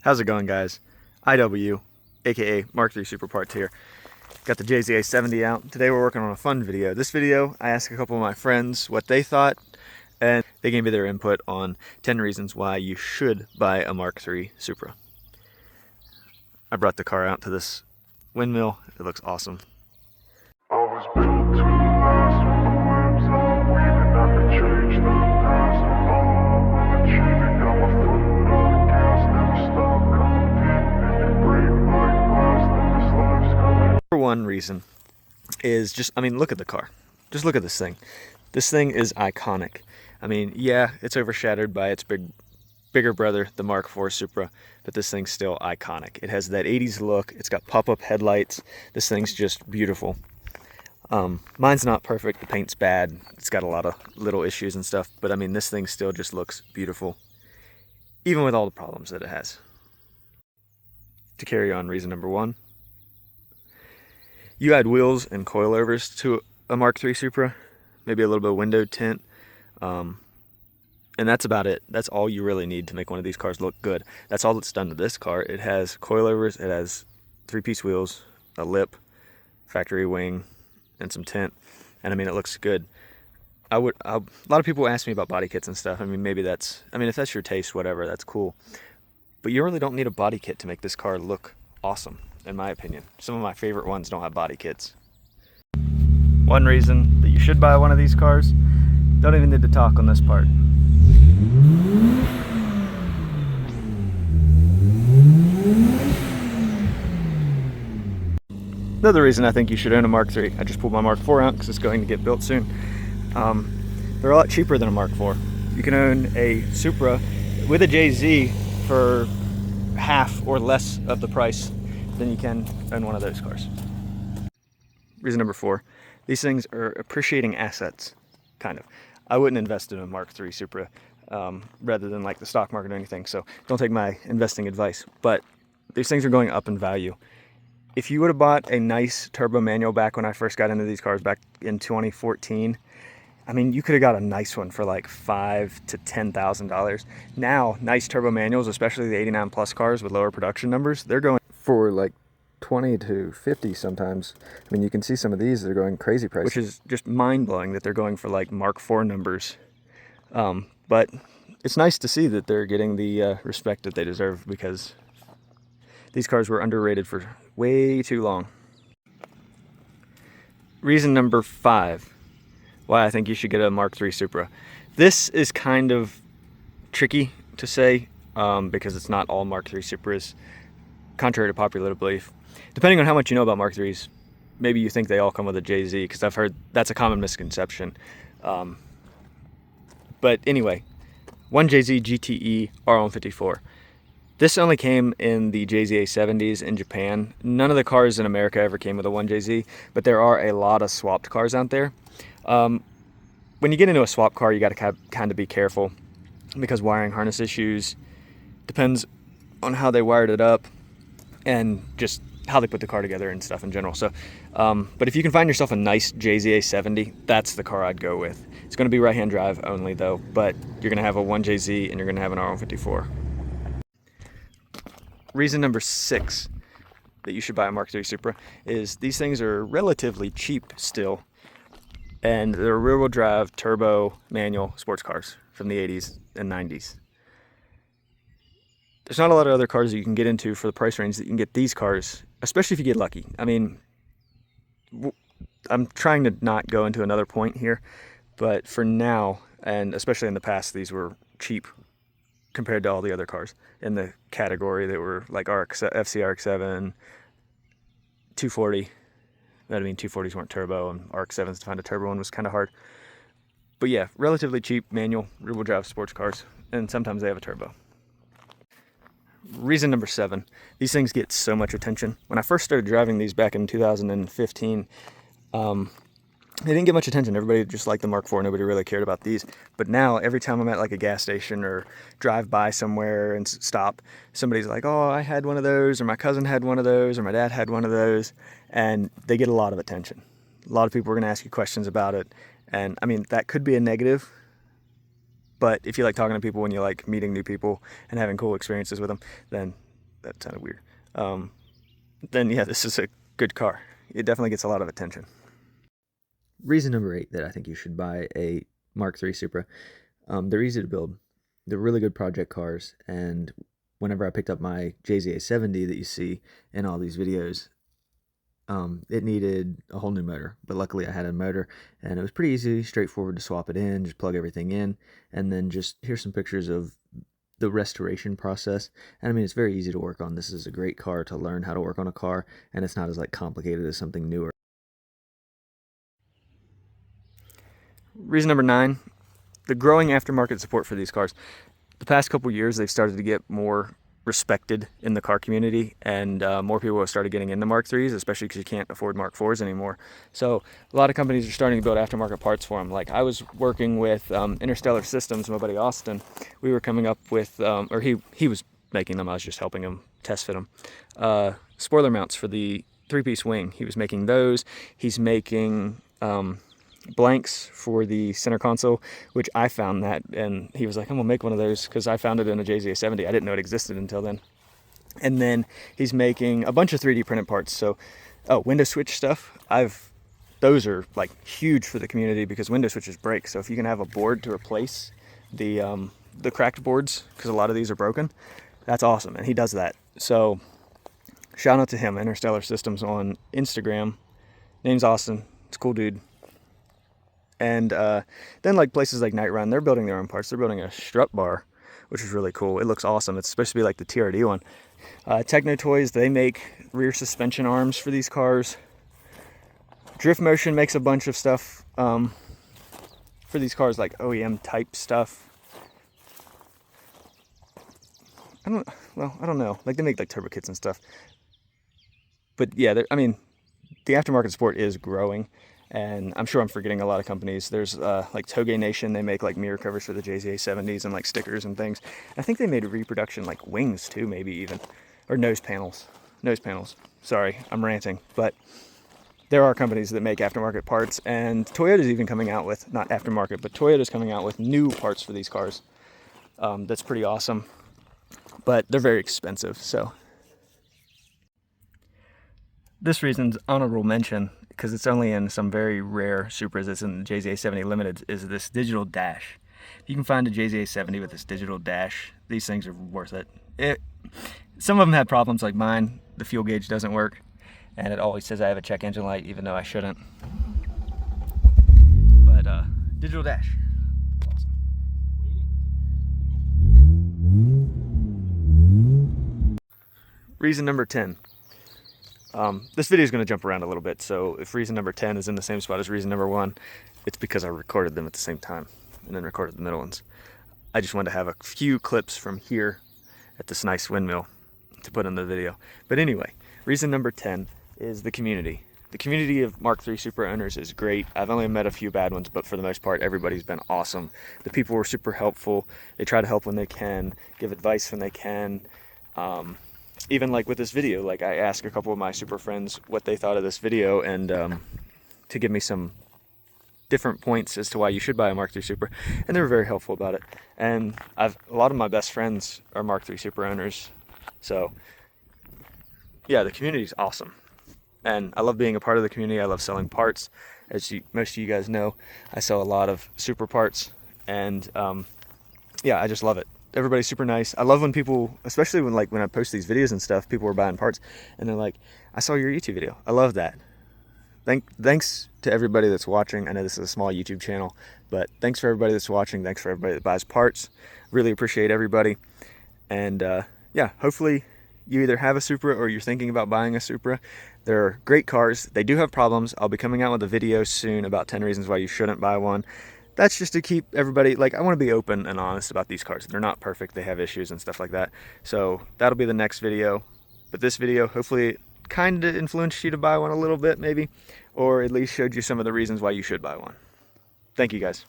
How's it going, guys? IW, aka Mk3 Supra parts here. Got the JZA70 out. Today we're working on a fun video. This video, I asked a couple of my friends what they thought, and they gave me their input on 10 reasons why you should buy a Mk3 Supra. I brought the car out to this windmill. It looks awesome. I was built to last with the webs I'm weaving. I could change the past. I'm all achieving. Got my foot on the gas. Never stop competing. If you break my glass, then this life's coming. Number one reason is just, look at the car. Just look at this thing. This thing is iconic. Yeah, it's overshadowed by its bigger brother, the Mk4 Supra, but this thing's still iconic. It has that 80s look. It's got pop-up headlights. This thing's just beautiful. Mine's not perfect. The paint's bad. It's got a lot of little issues and stuff, but this thing still just looks beautiful, even with all the problems that it has. To carry on, reason number one, you add wheels and coilovers to a Mk3 Supra, maybe a little bit of window tint, and that's about it. That's all you really need to make one of these cars look good. That's all that's done to this car. It has coilovers, it has 3-piece wheels, a lip, factory wing, and some tint, and it looks good. A lot of people ask me about body kits and stuff. Maybe that's, if that's your taste, whatever, that's cool. But you really don't need a body kit to make this car look awesome, in my opinion. Some of my favorite ones don't have body kits. One reason that you should buy one of these cars, don't even need to talk on this part. Another reason I think you should own a Mk3. I just pulled my Mk4 out because it's going to get built soon. They're a lot cheaper than a Mk4. You can own a Supra with a JZ for half or less of the price than you can own one of those cars. Reason number 4, these things are appreciating assets, kind of. I wouldn't invest in a Mk3 Supra rather than like the stock market or anything, so don't take my investing advice, but these things are going up in value. If you would have bought a nice turbo manual back when I first got into these cars back in 2014, you could have got a nice one for like $5,000 to $10,000. Now, nice turbo manuals, especially the 89 plus cars with lower production numbers, they're going for like 20 to 50 sometimes. You can see some of these, they're going crazy price, which is just mind-blowing that they're going for like Mk4 numbers. But it's nice to see that they're getting the respect that they deserve, because these cars were underrated for way too long. Reason number 5 why I think you should get a Mk3 Supra. This is kind of tricky to say because it's not all Mk3 Supras, contrary to popular belief. Depending on how much you know about Mk3s, maybe you think they all come with a JZ, because I've heard that's a common misconception. But anyway, 1JZ GTE R154. This only came in the JZA70s in Japan. None of the cars in America ever came with a 1JZ, but there are a lot of swapped cars out there. When you get into a swap car, you got to kind of be careful, because wiring harness issues depends on how they wired it up and just how they put the car together and stuff in general. So, but if you can find yourself a nice JZA70, that's the car I'd go with. It's going to be right-hand drive only though, but you're going to have a 1JZ and you're going to have an R154. Reason number 6 that you should buy a Mk3 Supra is these things are relatively cheap still, and they're rear-wheel drive, turbo, manual sports cars from the 80s and 90s. There's not a lot of other cars that you can get into for the price range that you can get these cars, especially if you get lucky. I'm trying to not go into another point here, but for now, and especially in the past, these were cheap compared to all the other cars in the category that were like FC RX-7, 240. 240s weren't turbo, and RX-7s to find a turbo one was kind of hard. But yeah, relatively cheap manual rear-wheel drive sports cars, and sometimes they have a turbo. Reason number 7, these things get so much attention. When I first started driving these back in 2015, they didn't get much attention. Everybody just liked the Mk4. Nobody really cared about these. But now, every time I'm at like a gas station or drive by somewhere and stop, somebody's like, oh, I had one of those, or my cousin had one of those, or my dad had one of those. And they get a lot of attention. A lot of people are going to ask you questions about it. And that could be a negative. But if you like talking to people and you like meeting new people and having cool experiences with them, then that sounded weird. Then yeah, this is a good car. It definitely gets a lot of attention. Reason number 8 that I think you should buy a Mark III Supra. They're easy to build. They're really good project cars, and whenever I picked up my JZA70 that you see in all these videos, it needed a whole new motor, but luckily I had a motor, and it was pretty easy, straightforward to swap it in, just plug everything in, and then just here's some pictures of the restoration process. And I mean, it's very easy to work on. This is a great car to learn how to work on a car, and it's not as like complicated as something newer. Reason number 9, the growing aftermarket support for these cars. The past couple years, they've started to get more respected in the car community, and more people have started getting into Mark IIIs, especially because you can't afford Mark IVs anymore. So a lot of companies are starting to build aftermarket parts for them. Like I was working with Interstellar Systems, my buddy Austin. We were coming up with, or he was making them, I was just helping him test fit them. Spoiler mounts for the 3-piece wing. He was making those. He's making blanks for the center console, which I found that, and he was like, I'm gonna make one of those because I found it in a JZA70. I didn't know it existed until then. And then he's making a bunch of 3D printed parts. So window switch stuff, those are like huge for the community because window switches break. So if you can have a board to replace the cracked boards, because a lot of these are broken, that's awesome, and he does that. So shout out to him, Interstellar Systems on Instagram. Name's Austin. It's a cool dude. And then like places like Night Run, they're building their own parts. They're building a strut bar, which is really cool. It looks awesome. It's supposed to be like the TRD one. Techno Toys, they make rear suspension arms for these cars. Drift Motion makes a bunch of stuff for these cars, like OEM type stuff. I don't know. Like they make like turbo kits and stuff. But yeah, I mean, the aftermarket support is growing. And I'm sure I'm forgetting a lot of companies. There's like Toge Nation, they make like mirror covers for the JZA70s and like stickers and things. I think they made a reproduction like wings too, maybe even. Or nose panels. Nose panels. Sorry, I'm ranting. But there are companies that make aftermarket parts, and Toyota's even coming out with, not aftermarket, but Toyota's coming out with new parts for these cars. That's pretty awesome. But they're very expensive, so. This reason's honorable mention, because it's only in some very rare Supras. It's in the JZA70 Limited, is this digital dash. If you can find a JZA70 with this digital dash, these things are worth it. Some of them have problems like mine. The fuel gauge doesn't work, and it always says I have a check engine light, even though I shouldn't. But digital dash. Awesome. Reason number 10. This video is going to jump around a little bit, so if reason number 10 is in the same spot as reason number 1, it's because I recorded them at the same time and then recorded the middle ones. I just wanted to have a few clips from here at this nice windmill to put in the video. But anyway, reason number 10 is the community. The community of Mark III Supra owners is great. I've only met a few bad ones, but for the most part, everybody's been awesome. The people were super helpful. They try to help when they can, give advice when they can. Even like with this video, like I asked a couple of my Supra friends what they thought of this video, and to give me some different points as to why you should buy a Mark III Supra, and they were very helpful about it. And a lot of my best friends are Mark III Supra owners, so yeah, the community is awesome, and I love being a part of the community. I love selling parts. As most of you guys know, I sell a lot of Supra parts, and yeah, I just love it. Everybody's super nice. I love when people, especially when I post these videos and stuff, people are buying parts and they're like, I saw your YouTube video. I love that. Thanks to everybody that's watching. I know this is a small YouTube channel, but thanks for everybody that's watching. Thanks for everybody that buys parts. Really appreciate everybody. And yeah, hopefully you either have a Supra or you're thinking about buying a Supra. They're great cars. They do have problems. I'll be coming out with a video soon about 10 reasons why you shouldn't buy one. That's just to keep everybody, like, I want to be open and honest about these cars. They're not perfect. They have issues and stuff like that. So that'll be the next video. But this video, hopefully it kind of influenced you to buy one a little bit maybe, or at least showed you some of the reasons why you should buy one. Thank you guys.